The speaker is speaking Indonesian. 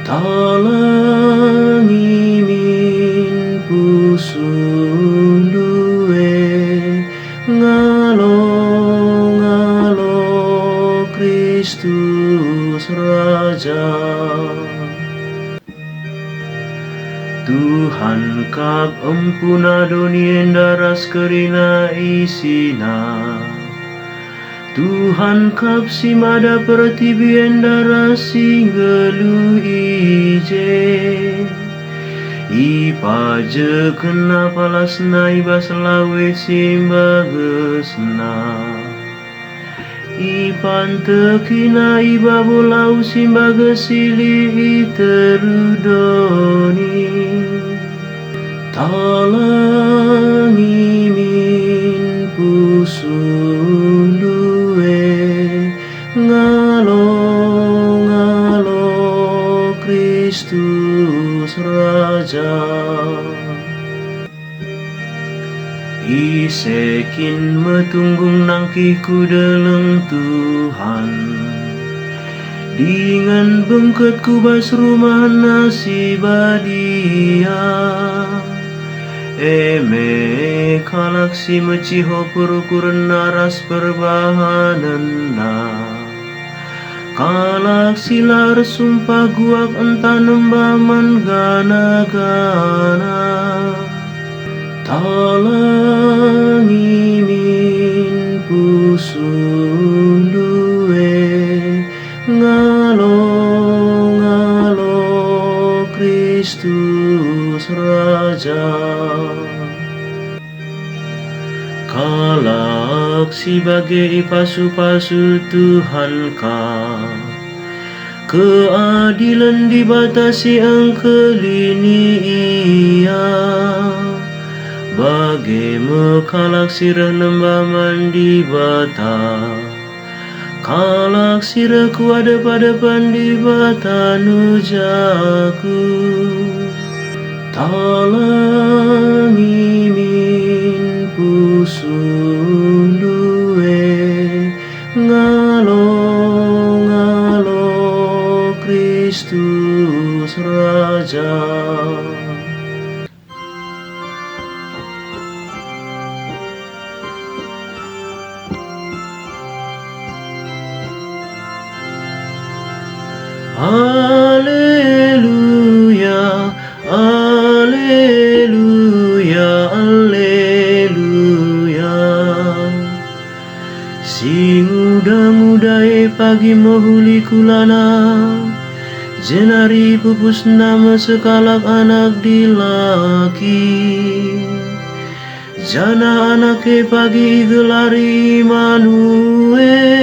Talangi min pusundue ngalo ngalo Kristus Raja. Tuhan kap empuna donien daras kerina isina. Tuhan kap simada pertibien daras singgelu ije. Ipaje kena palasna ibas lawe simbagesna. Ipan tekina iba bolau simbagesili terudoni. Talangi min pusundue ngalo ngalo Kristus Raja. Isekin metunggung nangkihku deleng Tuhan, dengan bengketku bas rumah nasibadia. Eme kalaksi meciho purukuren naras perbahanena. Kalaksi lar sumpah guak entah nembaman gana-gana. Talangi min pusundue ngalo ngalo Kristus Raja. Kalaksi bagai pasu-pasu Tuhan ka, keadilan dibatasi angkelini ia. Bagai mekalaksi rembaman di bata, kalaksi reku ada pada pandi bata nujaku. Talangi min pusundue ngalo ngalo Kristus Raja. Alleluia, alleluia, alleluia. Sing muda-mudai pagi mohuli kulana, jenari pupus nama sekalak anak dilaki. Jana anake pagi gelari Immanuel.